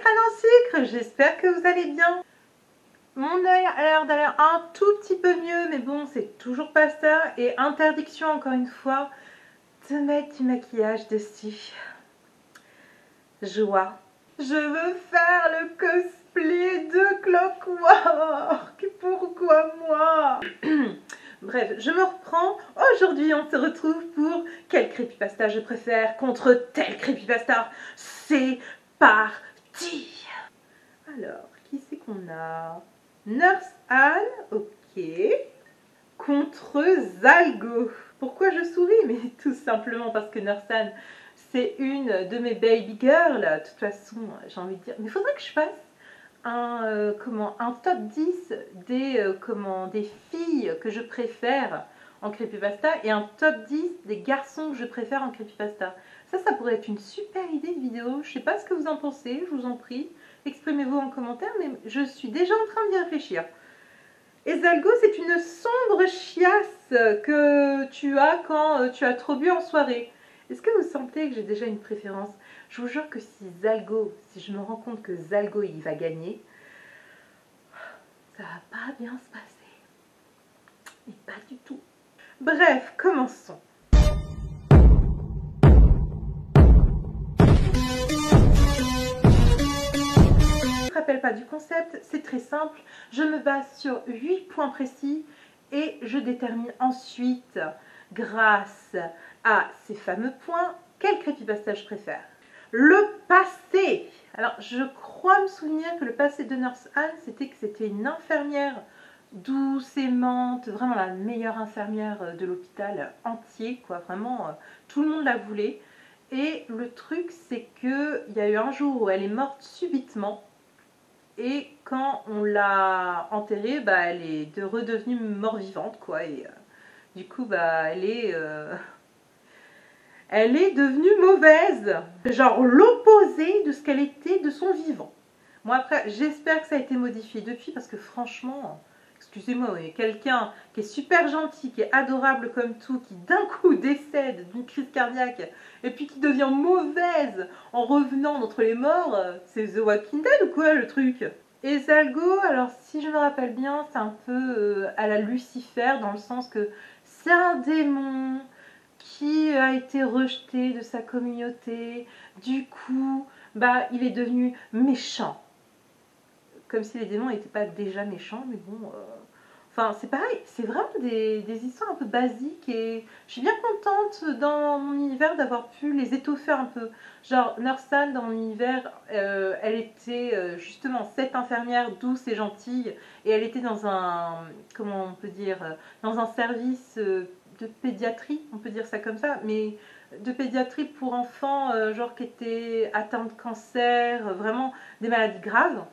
crâne en sucre, j'espère que vous allez bien. Mon œil a l'air d'aller un tout petit peu mieux, mais bon, c'est toujours pas ça. Et interdiction, encore une fois, de mettre du maquillage dessus. Joie. Je veux faire le cosplay de Clockwork. Pourquoi moi? Bref, je me reprends. Aujourd'hui, on se retrouve pour quel creepypasta je préfère contre tel creepypasta. C'est parti. Alors, qui c'est qu'on a? Nurse Anne, ok. Contre Zalgo. Pourquoi je souris? Mais tout simplement parce que Nurse Anne, c'est une de mes baby girls. De toute façon, j'ai envie de dire... Mais il faudrait que je fasse un top 10 des filles que je préfère en creepypasta et un top 10 des garçons que je préfère en creepypasta. Ça pourrait être une super idée de vidéo. Je sais pas ce que vous en pensez, je vous en prie. Exprimez-vous en commentaire, mais je suis déjà en train d'y réfléchir. Et Zalgo, c'est une sombre chiasse que tu as quand tu as trop bu en soirée. Est-ce que vous sentez que j'ai déjà une préférence? Je vous jure que si je me rends compte que Zalgo il va gagner, ça va pas bien se passer. Mais pas du tout. Bref, commençons. Je ne me rappelle pas du concept, c'est très simple. Je me base sur 8 points précis et je détermine ensuite, grâce à ces fameux points, quel creepypasta je préfère. Le passé. Alors, je crois me souvenir que le passé de Nurse Anne, c'était que c'était une infirmière douce, aimante, vraiment la meilleure infirmière de l'hôpital entier, quoi. Vraiment, tout le monde la voulait. Et le truc, c'est qu'il y a eu un jour où elle est morte subitement. Et quand on l'a enterrée, elle est redevenue mort-vivante, quoi. Et du coup, elle est devenue mauvaise. Genre l'opposé de ce qu'elle était de son vivant. Moi, après, j'espère que ça a été modifié depuis, parce que franchement, excusez-moi, mais quelqu'un qui est super gentil, qui est adorable comme tout, qui d'un coup décède d'une crise cardiaque, et puis qui devient mauvaise en revenant d'entre les morts, c'est The Walking Dead ou quoi, le truc? Et Zalgo, alors si je me rappelle bien, c'est un peu à la Lucifer, dans le sens que c'est un démon qui a été rejeté de sa communauté. Du coup, il est devenu méchant. Comme si les démons n'étaient pas déjà méchants, mais bon... Enfin, c'est pareil, c'est vraiment des histoires un peu basiques et je suis bien contente dans mon univers d'avoir pu les étoffer un peu. Genre, Nurse Anne, dans mon univers, elle était justement cette infirmière douce et gentille et elle était dans un, comment on peut dire, dans un service de pédiatrie, on peut dire ça comme ça, mais de pédiatrie pour enfants, genre qui étaient atteints de cancer, vraiment des maladies graves.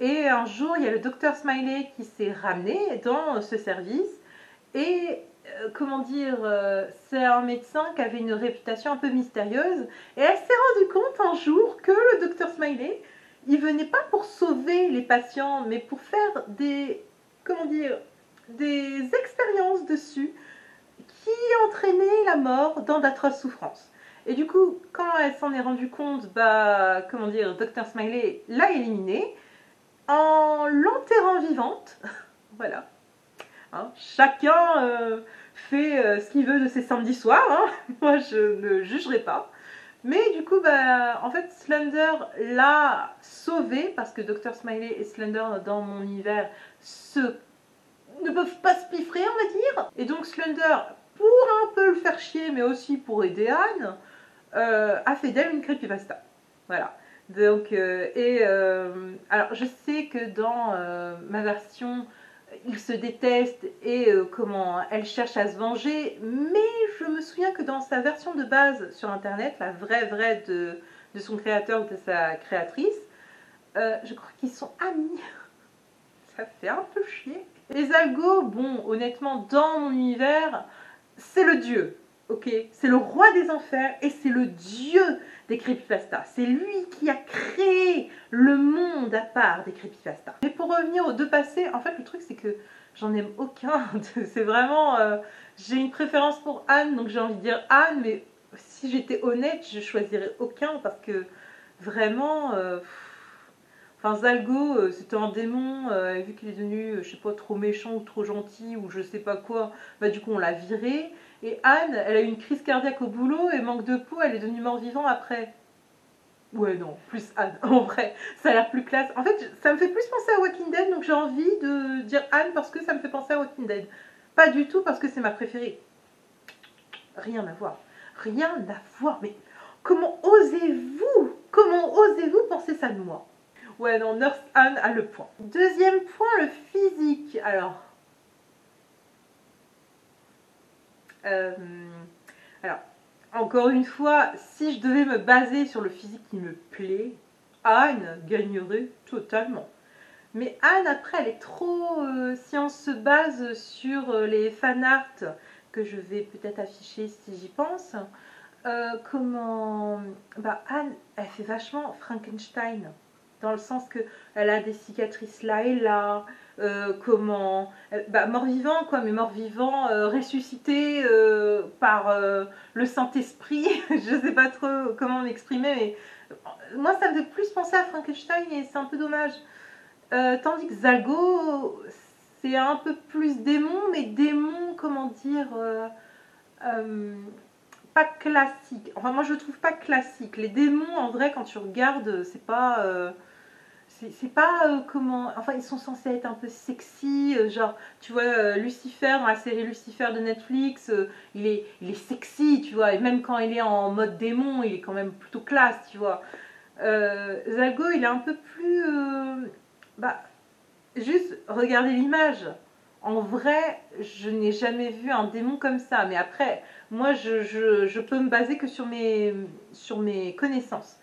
Et un jour, il y a le docteur Smiley qui s'est ramené dans ce service. Et c'est un médecin qui avait une réputation un peu mystérieuse. Et elle s'est rendue compte un jour que le docteur Smiley, il venait pas pour sauver les patients, mais pour faire des expériences dessus qui entraînaient la mort dans d'atroces souffrances. Et du coup, quand elle s'en est rendue compte, docteur Smiley l'a éliminée en l'enterrant vivante. Voilà. Hein, chacun fait ce qu'il veut de ses samedis soirs. Hein. Moi, je ne jugerai pas. Mais du coup, en fait, Slender l'a sauvé parce que Dr. Smiley et Slender, dans mon univers, ne peuvent pas se piffrer, on va dire. Et donc, Slender, pour un peu le faire chier, mais aussi pour aider Anne, a fait d'elle une creepypasta. Voilà. Donc, alors je sais que dans ma version, ils se détestent et elle cherche à se venger, mais je me souviens que dans sa version de base sur internet, la vraie de son créateur ou de sa créatrice, je crois qu'ils sont amis. Ça fait un peu chier. Et Zalgo, bon, honnêtement, dans mon univers, c'est le dieu. Ok, c'est le roi des enfers et c'est le dieu des creepypastas. C'est lui qui a créé le monde à part des creepypastas. Et pour revenir aux deux passés, en fait le truc c'est que j'en aime aucun. C'est vraiment... j'ai une préférence pour Anne, donc j'ai envie de dire Anne, mais si j'étais honnête, je choisirais aucun parce que vraiment... Enfin, Zalgo, c'était un démon, vu qu'il est devenu, je sais pas, trop méchant ou trop gentil ou je sais pas quoi, bah du coup on l'a viré. Et Anne, elle a eu une crise cardiaque au boulot et manque de peau, elle est devenue mort-vivant après. Ouais, non, plus Anne, en vrai, ça a l'air plus classe. En fait, ça me fait plus penser à Walking Dead, donc j'ai envie de dire Anne parce que ça me fait penser à Walking Dead. Pas du tout parce que c'est ma préférée. Rien à voir. Rien à voir. Mais comment osez-vous penser ça de moi? Ouais, non, Nurse Anne a le point. Deuxième point, le physique. Euh, alors, encore une fois, si je devais me baser sur le physique qui me plaît, Anne gagnerait totalement. Mais Anne, après, elle est trop... si on se base sur les fanarts que je vais peut-être afficher si j'y pense, comment... Bah, Anne, elle fait vachement Frankenstein. Dans le sens que elle a des cicatrices là et là. Bah, mort-vivant, quoi, mais mort-vivant ressuscité par le Saint-Esprit. Je sais pas trop comment m'exprimer, mais moi, ça me fait plus penser à Frankenstein et c'est un peu dommage. Tandis que Zalgo, c'est un peu plus démon, mais démon, comment dire, euh, pas classique. Enfin, moi, je trouve pas classique. Les démons, en vrai, quand tu regardes, c'est pas... c'est pas comment... Enfin, ils sont censés être un peu sexy, genre, tu vois, Lucifer, dans la série Lucifer de Netflix, il est sexy, tu vois, et même quand il est en mode démon, il est quand même plutôt classe, tu vois. Zalgo, il est un peu plus... bah, juste regardez l'image. En vrai, je n'ai jamais vu un démon comme ça. Mais après, moi, je peux me baser que sur mes connaissances.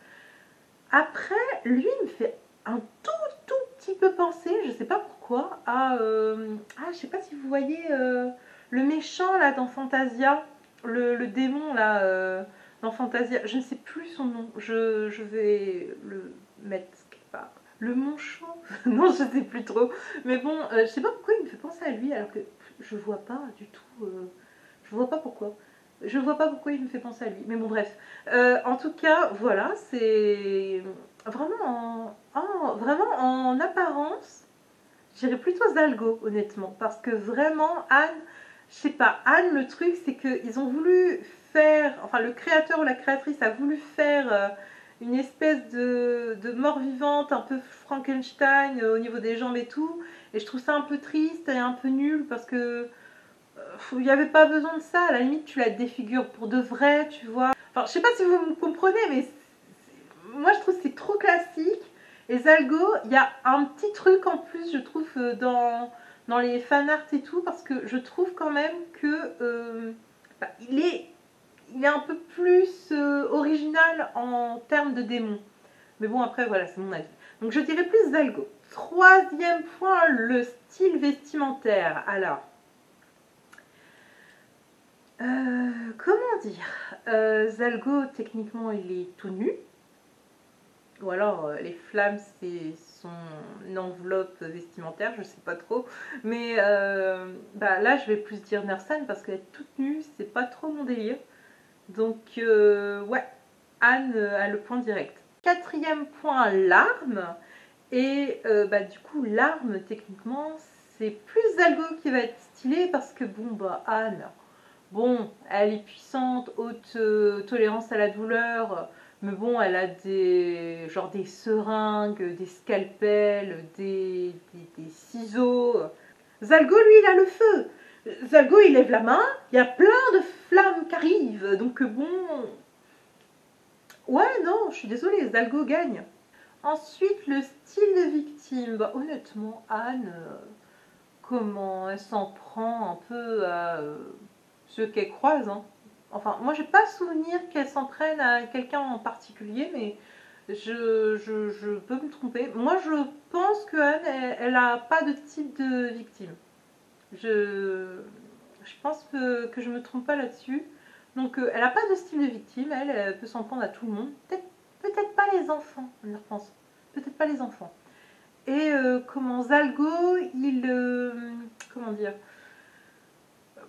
Après, lui, il me fait un tout petit peu penser, je sais pas pourquoi, à... je sais pas si vous voyez le méchant là dans Fantasia, le démon là dans Fantasia, je ne sais plus son nom, je vais le mettre quelque part. Le Monchon. Non, je sais plus trop. Mais bon, je sais pas pourquoi il me fait penser à lui alors que je vois pas du tout. Je vois pas pourquoi. Je vois pas pourquoi il me fait penser à lui. Mais bon, bref. En tout cas, voilà, c'est vraiment vraiment en apparence, j'irais plutôt Zalgo, honnêtement. Parce que vraiment, Anne, je sais pas, Anne, le truc, c'est qu'ils ont voulu faire, enfin, le créateur ou la créatrice a voulu faire une espèce de mort-vivante, un peu Frankenstein au niveau des jambes et tout. Et je trouve ça un peu triste et un peu nul parce que il n'y avait pas besoin de ça. À la limite, tu la défigures pour de vrai, tu vois. Enfin, je sais pas si vous me comprenez, mais moi je trouve que c'est trop classique. Et Zalgo, il y a un petit truc en plus, je trouve, dans les fanarts et tout, parce que je trouve quand même que bah, il est un peu plus original en termes de démon. Mais bon, après, voilà, c'est mon avis. Donc je dirais plus Zalgo. Troisième point, le style vestimentaire. Alors, comment dire, Zalgo, techniquement, il est tout nu. Ou alors, les flammes, c'est son enveloppe vestimentaire, je sais pas trop. Mais bah, là, je vais plus dire Nersan parce qu'être toute nue, c'est pas trop mon délire. Donc, ouais, Anne a le point direct. Quatrième point, l'arme. Et bah, du coup, l'arme, techniquement, c'est plus Zalgo qui va être stylé parce que, bon, bah, Anne, bon, elle est puissante, haute tolérance à la douleur, mais bon, elle a genre des seringues, des scalpels, des ciseaux. Zalgo, lui, il a le feu. Zalgo, il lève la main, il y a plein de flammes qui arrivent. Donc bon... Ouais, non, je suis désolée, Zalgo gagne. Ensuite, le style de victime. Bah, honnêtement, Anne, comment elle s'en prend un peu à ceux qu'elle croise. Hein. Enfin, moi, j'ai pas souvenir qu'elle s'en prenne à quelqu'un en particulier, mais je peux me tromper. Moi, je pense que Anne, elle a pas de type de victime. Je pense que je me trompe pas là-dessus. Donc, elle a pas de style de victime. Elle peut s'en prendre à tout le monde. Peut-être pas les enfants, on y repense. Peut-être pas les enfants. Et comment Zalgo, comment dire,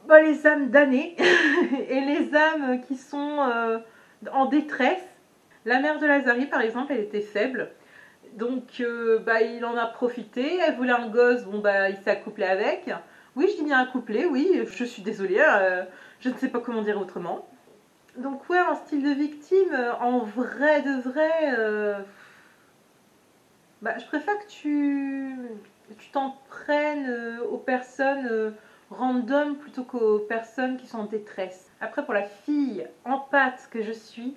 bah, les âmes damnées et les âmes qui sont en détresse. La mère de Lazari, par exemple, elle était faible. Donc bah, il en a profité, elle voulait un gosse, bon bah il s'est accouplé avec. Oui, je dis bien accouplé, oui, je suis désolée, je ne sais pas comment dire autrement. Donc ouais, en style de victime, en vrai de vrai, bah, je préfère que tu t'en prennes aux personnes random plutôt qu'aux personnes qui sont en détresse. Après, pour la fille empathe que je suis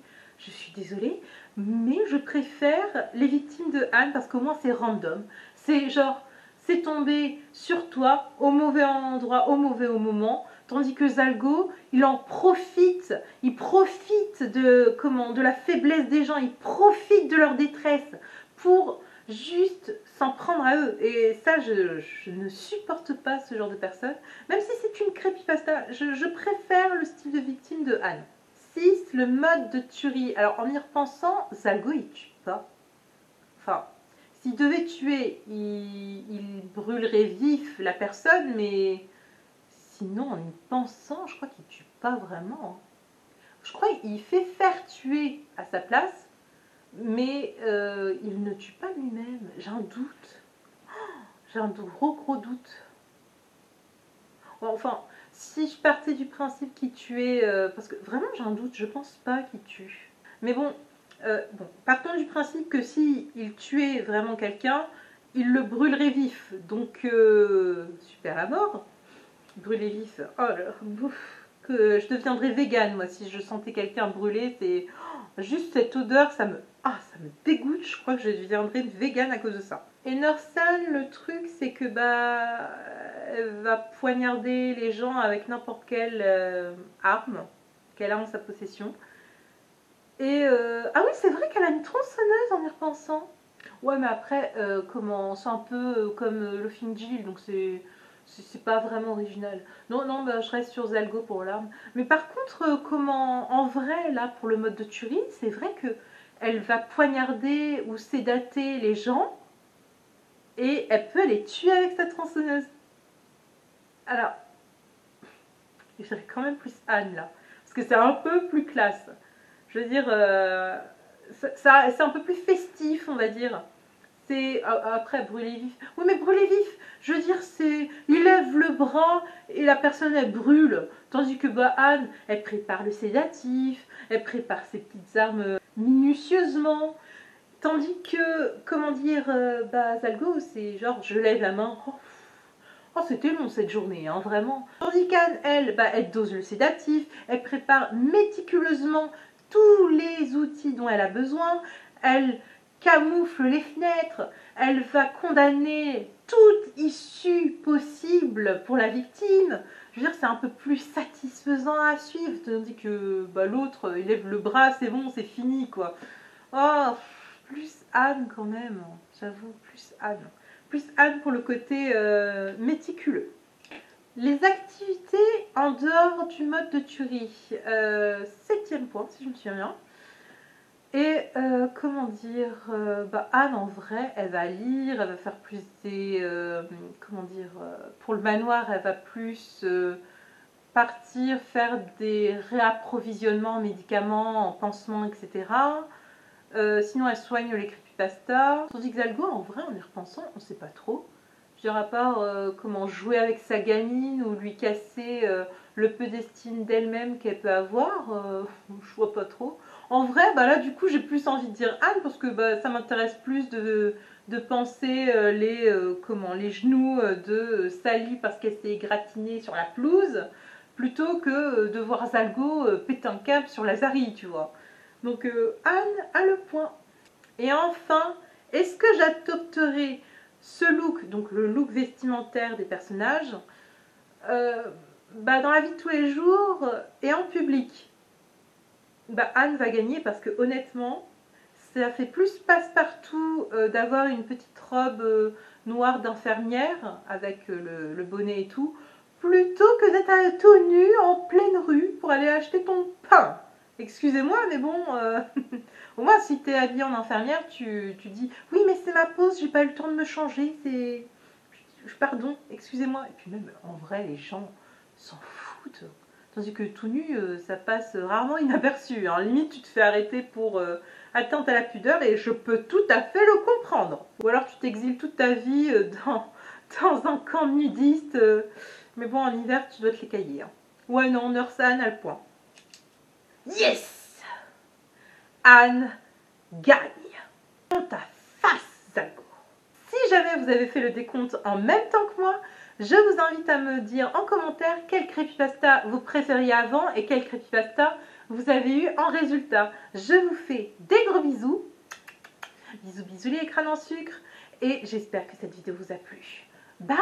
désolée, mais je préfère les victimes de Anne parce qu'au moins c'est random. C'est genre, c'est tombé sur toi au mauvais endroit, au mauvais moment. Tandis que Zalgo, il profite de comment, de la faiblesse des gens, il profite de leur détresse pour juste s'en prendre à eux. Et ça, je ne supporte pas ce genre de personne. Même si c'est une creepypasta, je préfère le style de victime de Anne. 6. Le mode de tuerie. Alors, en y repensant, Zalgo, il tue pas. Enfin, s'il devait tuer, il brûlerait vif la personne, mais sinon, en y pensant, je crois qu'il tue pas vraiment. Je crois qu'il fait faire tuer à sa place, mais il ne tue pas lui-même. J'ai un doute. J'ai un gros doute. Bon, enfin, si je partais du principe qu'il tuait, parce que vraiment j'ai un doute, je pense pas qu'il tue. Mais bon, partons du principe que si il tuait vraiment quelqu'un, il le brûlerait vif. Donc, super à mort. Brûler vif. Oh là, bouf. Que je deviendrais végane, moi, si je sentais quelqu'un brûler. C'est juste cette odeur, ça me dégoûte. Je crois que je deviendrais végane à cause de ça. Et Norsan, le truc, c'est que bah, elle va poignarder les gens avec n'importe quelle arme qu'elle a en sa possession. Et ah oui, c'est vrai qu'elle a une tronçonneuse en y repensant. Ouais, mais après, comment, c'est un peu comme le film Jill, donc c'est pas vraiment original. Non, non, bah, je reste sur Zalgo pour l'arme. Mais par contre, comment, en vrai, là, pour le mode de tuerie, c'est vrai que elle va poignarder ou sédater les gens et elle peut les tuer avec sa tronçonneuse. Alors, je dirais quand même plus Anne là, parce que c'est un peu plus classe. Je veux dire, c'est un peu plus festif, on va dire. C'est après brûler vif. Oui, mais brûler vif, je veux dire, c'est il lève le bras et la personne elle brûle, tandis que bah, Anne, elle prépare le sédatif, elle prépare ses petites armes minutieusement. Tandis que, comment dire, bah, Zalgo, c'est genre, je lève la main, oh, c'était long cette journée, hein, vraiment. Tandis qu'Anne, elle, bah, elle dose le sédatif, elle prépare méticuleusement tous les outils dont elle a besoin, elle camoufle les fenêtres, elle va condamner toute issue possible pour la victime. Je veux dire, c'est un peu plus satisfaisant à suivre, tandis que bah, l'autre, il lève le bras, c'est bon, c'est fini, quoi. Oh, plus Anne quand même, j'avoue, plus Anne. Plus Anne pour le côté méticuleux. Les activités en dehors du mode de tuerie. Septième point, si je me souviens bien. Et comment dire, bah Anne en vrai, elle va lire, elle va faire plus des, comment dire, pour le manoir, elle va plus partir faire des réapprovisionnements en médicaments, en pansements, etc. Sinon, elle soigne les creepypastas. Tandis que Zalgo, en vrai, en y repensant, on sait pas trop. Je dirais à part comment jouer avec sa gamine ou lui casser le peu d'estime d'elle-même qu'elle peut avoir, je vois pas trop. En vrai, bah là, du coup, j'ai plus envie de dire Anne parce que bah, ça m'intéresse plus de penser les genoux de Sally parce qu'elle s'est égratignée sur la pelouse plutôt que de voir Zalgo péter un câble sur Lazari, tu vois. Donc Anne a le point. Et enfin, est-ce que j'adopterai ce look, donc le look vestimentaire des personnages, bah, dans la vie de tous les jours et en public? Bah, Anne va gagner parce que honnêtement, ça fait plus passe-partout d'avoir une petite robe noire d'infirmière avec le bonnet et tout, plutôt que d'être tout nu en pleine rue pour aller acheter ton pain. Excusez-moi, mais bon, au moins si t'es habillée en infirmière, tu dis oui, mais c'est ma pause, j'ai pas eu le temps de me changer, c'est. Pardon, excusez-moi. Et puis même, en vrai, les gens s'en foutent. Tandis que tout nu, ça passe rarement inaperçu. Hein. Limite, tu te fais arrêter pour atteinte à la pudeur et je peux tout à fait le comprendre. Ou alors tu t'exiles toute ta vie dans un camp nudiste. Mais bon, en hiver, tu dois te les cailler. Hein. Ouais, non, Nurse Anne a le point. Yes! Anne gagne. Dans ta face, Zago. Si jamais vous avez fait le décompte en même temps que moi, je vous invite à me dire en commentaire quel creepypasta vous préfériez avant et quel creepypasta vous avez eu en résultat. Je vous fais des gros bisous. Bisous bisous les crânes en sucre. Et j'espère que cette vidéo vous a plu. Bye!